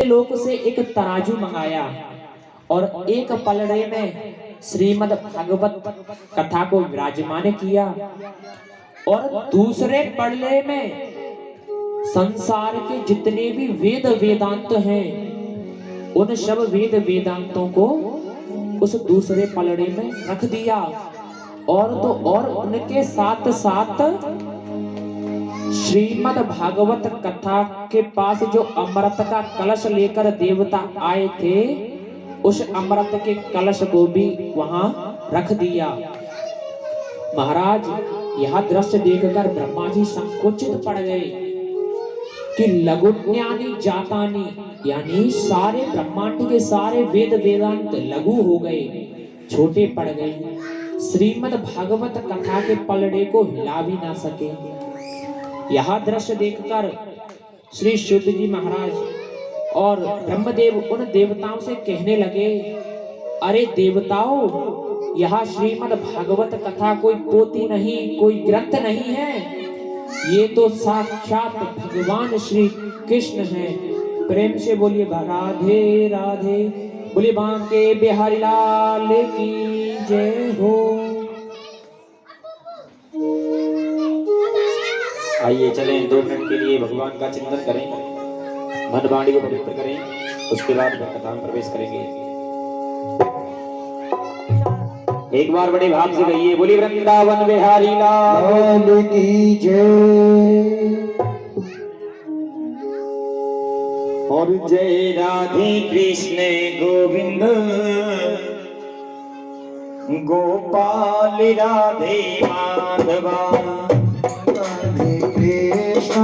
लोक से एक तराजू मंगाया और एक पलड़े में श्रीमद् भागवत कथा को विराजमान किया और दूसरे पलड़े में संसार के जितने भी वेद वेदांत हैं उन सब वेद वेदांतों को उस दूसरे पलड़े में रख दिया। और उनके साथ साथ श्रीमद् भागवत कथा के पास जो अमृत का कलश लेकर देवता आए थे उस अमृत के कलश को भी वहां रख दिया। महाराज यह दृश्य देखकर ब्रह्मा जी संकुचित पड़ गए कि लघुज्ञानी जातानी यानी सारे ब्रह्मांड के सारे वेद वेदांत लघु हो गए, छोटे पड़ गए। श्रीमद् भागवत कथा के पलड़े को हिला भी ना सके। यह दृश्य देखकर श्री शुद्ध जी महाराज और ब्रह्मदेव उन देवताओं से कहने लगे, अरे देवताओं, यह श्रीमद् भागवत कथा कोई पोथी नहीं, कोई ग्रंथ नहीं है, ये तो साक्षात भगवान श्री कृष्ण हैं। प्रेम से बोलिए राधे राधे, बोलिए बांके बिहारी लाल की जय हो। आइए चलें 2 मिनट के लिए भगवान का चिंतन करें, मन वाणी को पवित्र करें, उसके बाद कथा में प्रवेश करेंगे। एक बार बड़े भाव से कहिए, बोली वृंदावन बिहारी लाल की जय। और जय राधे कृष्ण गोविंद गोपाल राधे माधवा, कृष्ण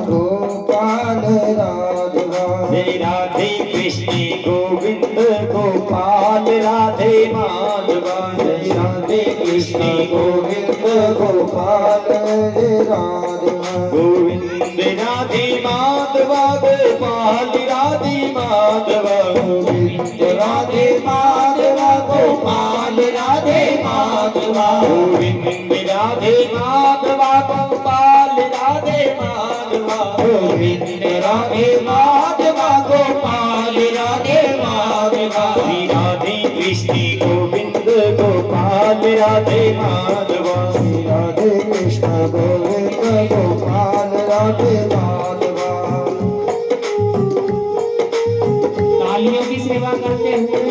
गोपाल राधवा। जय राधे कृष्ण गोविंद गोपाल राधे माधवा, जय राधे कृष्ण गोविंद गोपाल राधवा। गोविंद राधे माधवा गोपाल राधे माधवा, गोविंद राधे माधवा गोपाल राधे माधवा, गोविंद राधे माधवा गोपाल राधे माधवा, गोविंद राधे माधवा गोपाल राधे माधवा। श्री राधे कृष्ण गोविंद गोपाल राधे माधवा, श्री राधे कृष्ण गोविंद गोपाल राधे माधवा। तालियों की सेवा करते हुए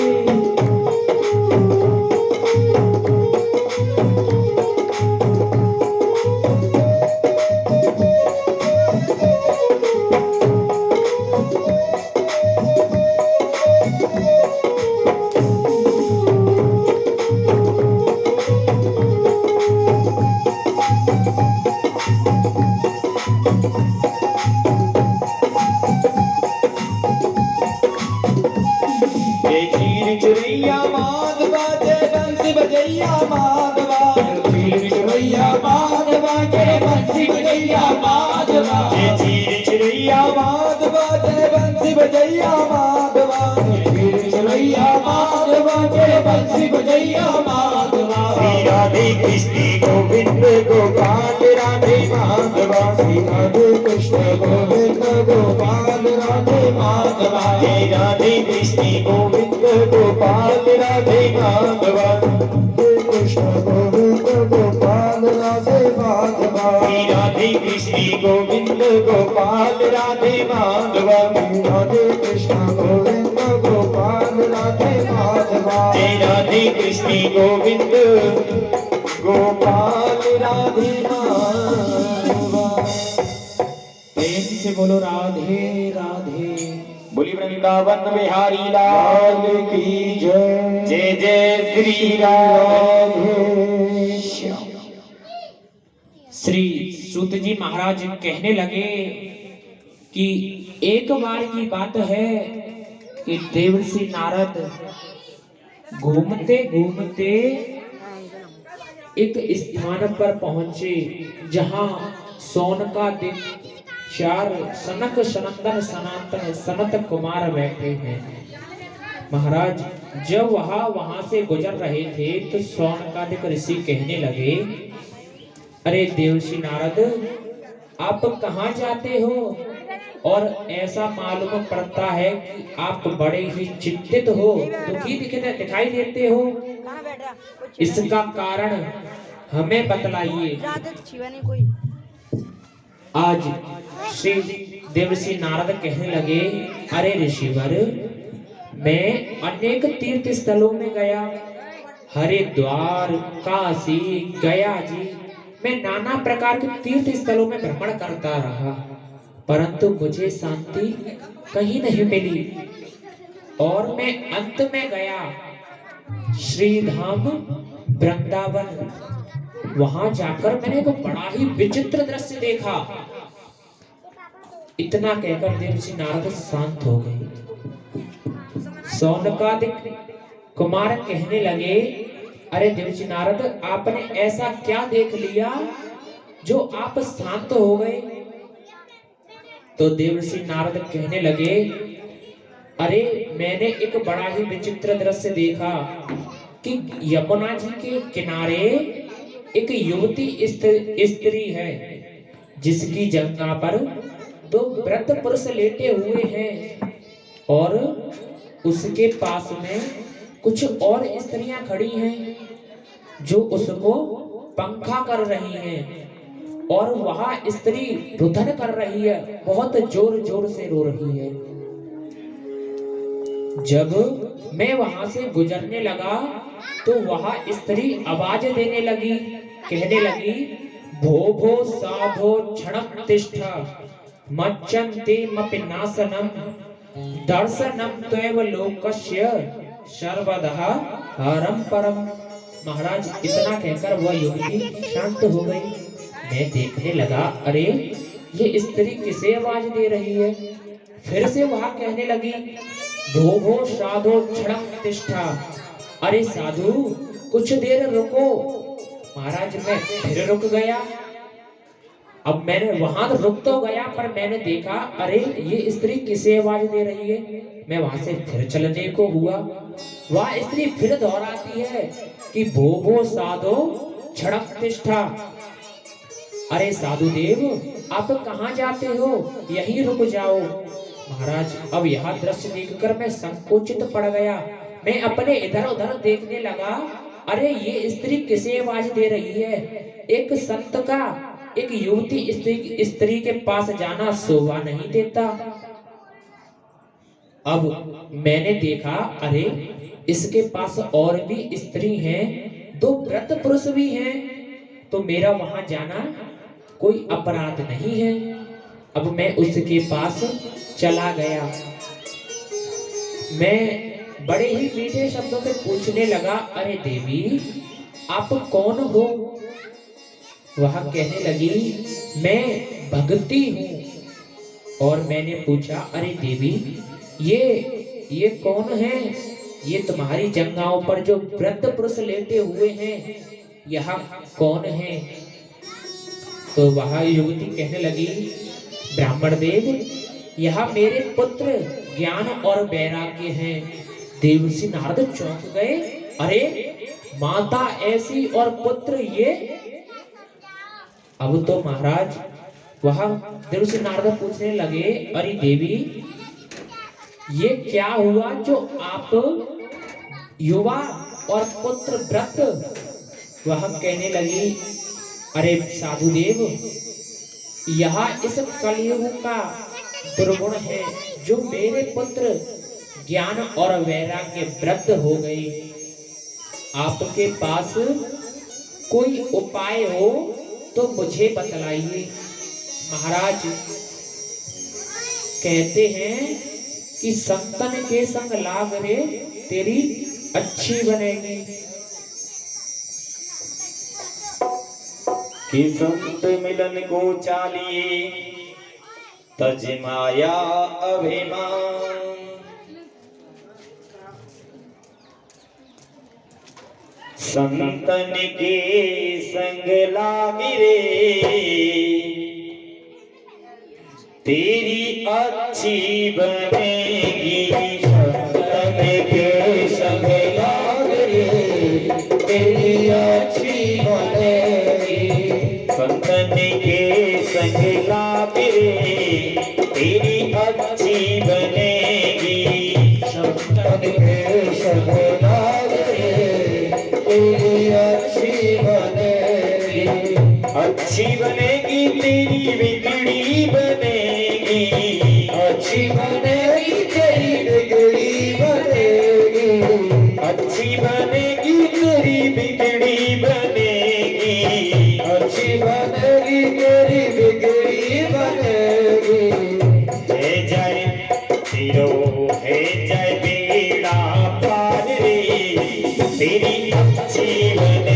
चिरैया माधवा, जय बंसी बजैया माधवा, चिरैया माधवा, जय बंसी बजैया माधवा, जय चिरैया माधवा, जय बंसी बजैया माधवा, चिरैया माधवा, जय बंसी बजैया माधवा। श्री राधे कृष्ण गोविंद गोपाल राधे माधवा, श्री राधे कृष्ण गोविंद गोपाल राधे माधवा, जय राधे कृष्ण गोविंद गोपाल राधे माधवा, कृष्ण गोविंद गोपाल राधे माधवा। श्री राधे कृष्ण गोविंद गोपाल राधे माधवा, राधे कृष्ण गोविंद गोपाल राधे माधवा, जय राधे कृष्ण गोविंद गोपाल राधे माधवा। प्रेम से बोलो राधे राधे, बोली वृंदावन बिहारी लाल की जय। जय जय श्री राधे श्याम। श्री सूत जी महाराज कहने लगे कि एक बार की बात है कि देवर्षि नारद घूमते घूमते एक स्थान पर पहुंचे जहां सोन का दिन 4 सनक सनंदन सनातन सनत कुमार बैठे हैं। महाराज जब वहां से गुजर रहे थे तो सौनकादिक ऋषि कहने लगे, अरे देवर्षि नारद, आप कहाँ जाते हो और ऐसा मालूम पड़ता है कि आप बड़े ही चिंतित हो, दुखी दिखाई देते हो। इसका कारण हमें बतलाइए। आज श्री देवर्षि नारद कहने लगे, अरे ऋषिवर, मैं अनेक तीर्थ स्थलों में गया, हरिद्वार, काशी, गया जी, मैं नाना प्रकार के तीर्थ स्थलों में भ्रमण करता रहा, परंतु मुझे शांति कहीं नहीं मिली। और मैं अंत में गया श्री धाम वृंदावन, वहां जाकर मैंने एक बड़ा ही विचित्र दृश्य देखा। इतना कहकर देवर्षि नारद शांत हो गए। शौनकादिक कुमार कहने लगे, अरे देवर्षि नारद, आपने ऐसा क्या देख लिया जो आप शांत हो गए? तो देवर्षि नारद कहने लगे, अरे मैंने एक बड़ा ही विचित्र दृश्य देखा कि यमुना जी के किनारे एक युवती स्त्री है, जिसकी जंघा पर दो वृद्ध पुरुष लेटे हुए हैं और उसके पास में कुछ और स्त्रियां खड़ी हैं जो उसको पंखा कर रही हैं, और वह स्त्री रुदन कर रही है, बहुत जोर जोर से रो रही है। जब मैं वहां से गुजरने लगा तो वह स्त्री आवाज देने लगी, कहने लगी, भो भो साधो क्षणम तिष्ठ मच्चन्ते मपि नाशनम दर्शनम त्वैव लोकस्य सर्वदः हरम परम। महाराज, इतना कहकर वह युवती शांत हो गई। मैं देखने लगा, अरे ये स्त्री किसे आवाज दे रही है? फिर से वह कहने लगी, भो भो साधो क्षणम तिष्ठा, अरे साधु कुछ देर रुको। महाराज, मैं फिर रुक गया। अब मैंने वहां रुक तो गया, पर मैंने देखा, अरे ये स्त्री किसे आवाज दे रही है? मैं वहां से फिर चलने को हुआ, वह स्त्री फिर दोहराती है कि भो भो साधो क्षणम तिष्ठा, अरे साधु देव, आप कहाँ जाते हो? यहीं रुक जाओ। महाराज, अब यह दृश्य देखकर मैं संकोचित पड़ गया। मैं अपने इधर उधर देखने लगा, अरे ये स्त्री किसे आवाज दे रही है? एक संत का एक युवती स्त्री के पास जाना शोभा नहीं देता। अब मैंने देखा, अरे इसके पास और भी स्त्री हैं, दो वृद्ध पुरुष भी हैं, तो मेरा वहां जाना कोई अपराध नहीं है। अब मैं उसके पास चला गया। मैं बड़े ही मीठे शब्दों में पूछने लगा, अरे देवी, आप कौन हो? वह कहने लगी, मैं भगती हूँ। और मैंने पूछा, अरे देवी, ये कौन है? ये तुम्हारी जंघाओं पर जो वृद्ध पुरुष लेटे हुए हैं, यह कौन है? तो वह युवती कहने लगी, ब्राह्मण देव, यह मेरे पुत्र ज्ञान और वैराग्य हैं। देवर्षि नारद चौंक गए, अरे माता ऐसी और पुत्र ये? अब तो महाराज वह देवर्षि नारद पूछने लगे, अरे देवी, ये क्या हुआ जो आप युवा और पुत्र व्रत? वह कहने लगी, अरे साधुदेव, यह इस कलयुग का दुर्गुण है जो मेरे पुत्र ज्ञान और वैराग्य वृद्ध हो गए। आपके पास कोई उपाय हो तो मुझे बतलाइए। महाराज कहते हैं कि संतन के संग लाग रे तेरी अच्छी बनेगी। कि संत मिलन को चालिए तज माया अभिमान, संतन के संग लागी रे तेरी अच्छी बनेगी। संतन के संग लागी रे तेरी अच्छी बनेगी। संतन के संग लागी रे तेरी अच्छी बनेगी तेरी बिगड़ी बनेगी, अच्छी बनेगी तेरी बिगड़ी बनेगी, अच्छी बनेगी तेरी बिगड़ी बनेगी, अच्छी बनेगी तेरी बिगड़ी बनेगी। है जाए तेरो है जाए बेड़ा पार रे, तेरी अच्छी बनेगी।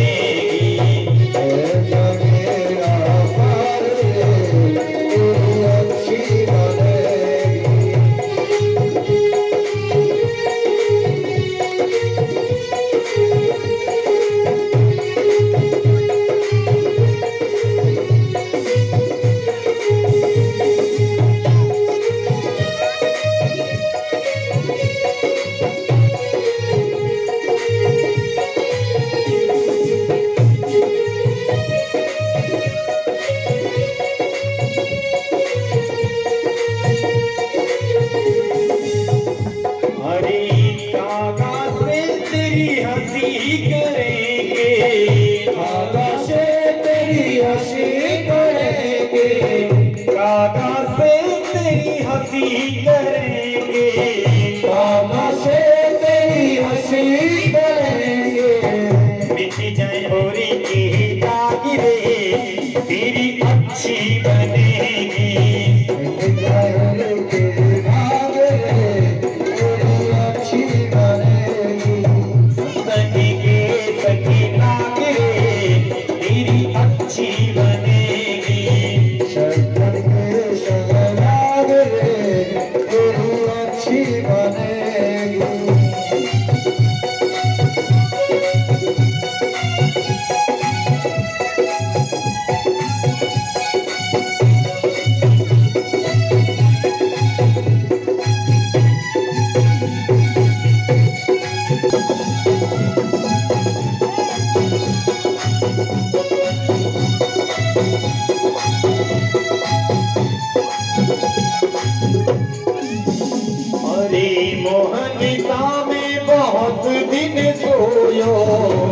मोहनिता में बहुत दिन सोयो,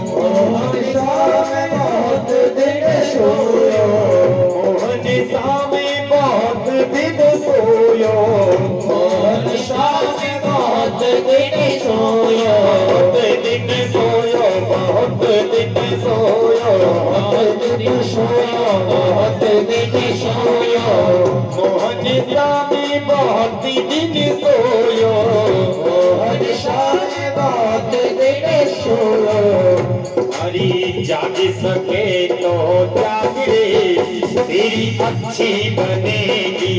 मोहनिता में बहुत दिन सोयो, मोहनिता में बहुत दिन सोयो, मोहनिता में बहुत दिन सोयो, बहुत दिन सोयो, बहुत दिन सोयो, बहुत दिन सोयो, बहुत दिन सोयो, मोहनिता में बहुत दिन सोयो, बहुत दिन सोयो। हरी जाग सके तो जाग रे, तेरी अच्छी बनेगी,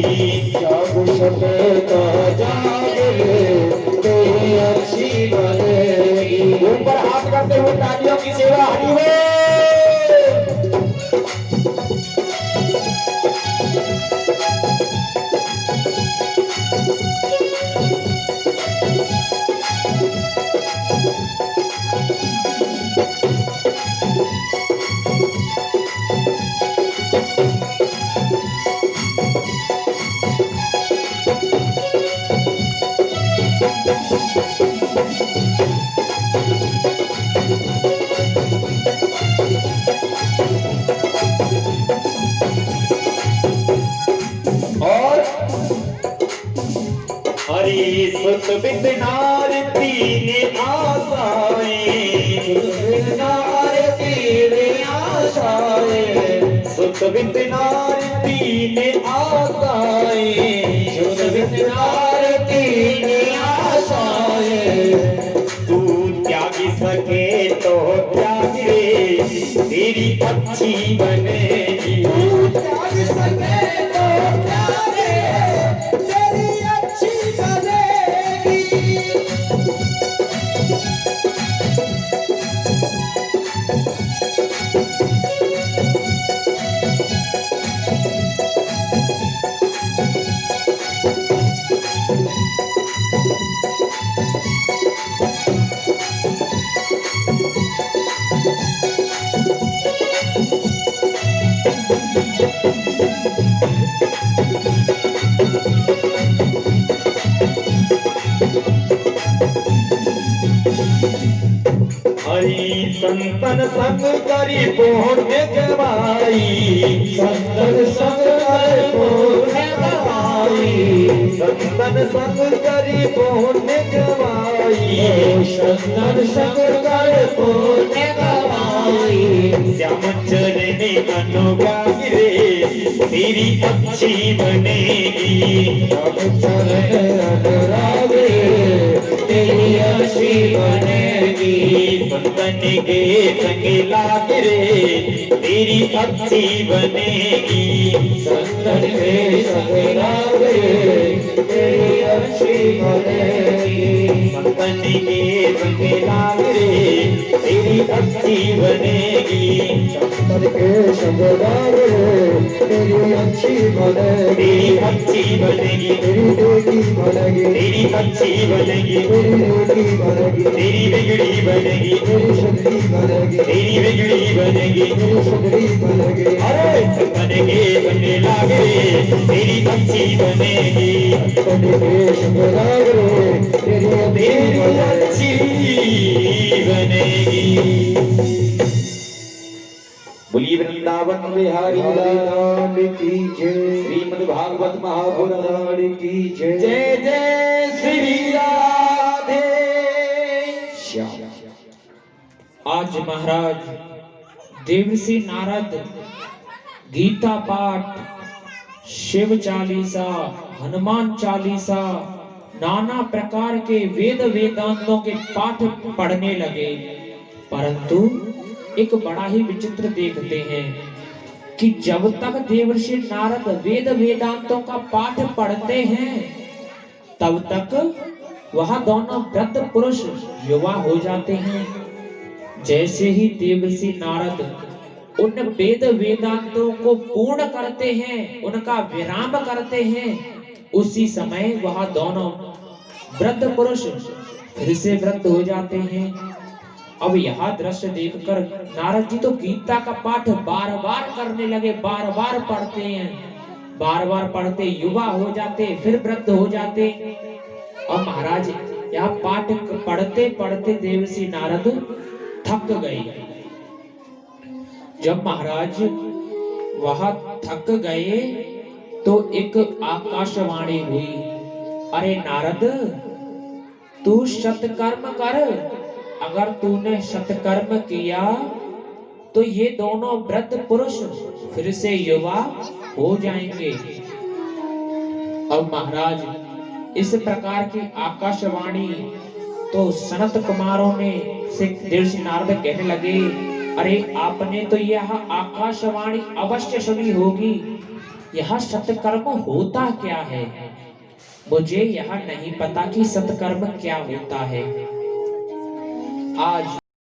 जाग सके तो जाग रे, तेरी अच्छी बनेगी। ऊपर हाथ करते हुए तालियों की सेवा हरी हो। सुत बितनार तीन आशाएं, सुत बितनार तीन आशाएं, सुत बितनार तीन आशाएं, तू त्याग सके तो त्याग रे, तेरी अच्छी बनेगी, तू त्याग सके तो त्याग रे, तेरी अच्छी बनेगी। हरि संतन संग करी पुण्य कमाई, संतन संग करी पुण्य कमाई, संतन संग करी पुण्य कमाई, संतन संग करी पुण्य कमाई। श्याम चरने अनुरागी रे तेरी अच्छी बनेगी, श्याम चरने अनुरागी तेरी अच्छी बनेगी। संतन के संग लाग रे तेरी अच्छी बनेगी, संतन के संग लाग रे तेरी अच्छी बनेगी, संतन के संग लाग रे तेरी अच्छी बनेगी, संतन के संग लाग रे तेरी अच्छी बनेगी, तेरी अच्छी बनेगी, तेरी बेटी बनेगी, तेरी अच्छी बनेगी, तेरी बेटी बनेगी, तेरी बिगड़ी बनेगी, तेरी सगड़ी बनेगी, तेरी बिगड़ी बनेगी, तेरी सगड़ी बनेगी। अरे संतन के संग लाग रे तेरी अच्छी बनेगी, संतन के संग लाग रे तेरी अच्छी बनेगी। बोलिए वृंदावन बिहारी लाल की जय, श्रीमद् भागवत महापुराण की जय, जय जय श्री राधे श्याम। आज महाराज देवर्षि नारद गीता पाठ, शिव चालीसा, हनुमान चालीसा, नाना प्रकार के वेद वेदांतों के पाठ पढ़ने लगे। परंतु एक बड़ा ही विचित्र देखते हैं कि जब तक देवर्षि नारद वेद वेदांतों का पाठ पढ़ते हैं तब तक वह दोनों वृद्ध पुरुष युवा हो जाते हैं। जैसे ही देवर्षि नारद उन वेद वेदांतों को पूर्ण करते हैं, उनका विराम करते हैं, उसी समय वह दोनों वृद्ध पुरुष फिर से वृद्ध हो जाते हैं। अब यह दृश्य देखकर नारद जी तो गीता का पाठ बार बार करने लगे, बार बार पढ़ते हैं, बार बार पढ़ते युवा हो जाते, फिर वृद्ध हो जाते। और महाराज यह पाठ पढ़ते पढ़ते देवर्षि नारद थक गए। जब महाराज वह थक गए तो एक आकाशवाणी हुई, अरे नारद तू सत्कर्म कर, अगर तूने सत्कर्म किया तो ये दोनों वृद्ध पुरुष फिर से युवा हो जाएंगे। अब महाराज इस प्रकार की आकाशवाणी तो सनत कुमारों ने से देवर्षि नारद कहने लगे, अरे आपने तो यह आकाशवाणी अवश्य सुनी होगी, यह सत्कर्म होता क्या है? मुझे यह नहीं पता कि सत्कर्म क्या होता है। आज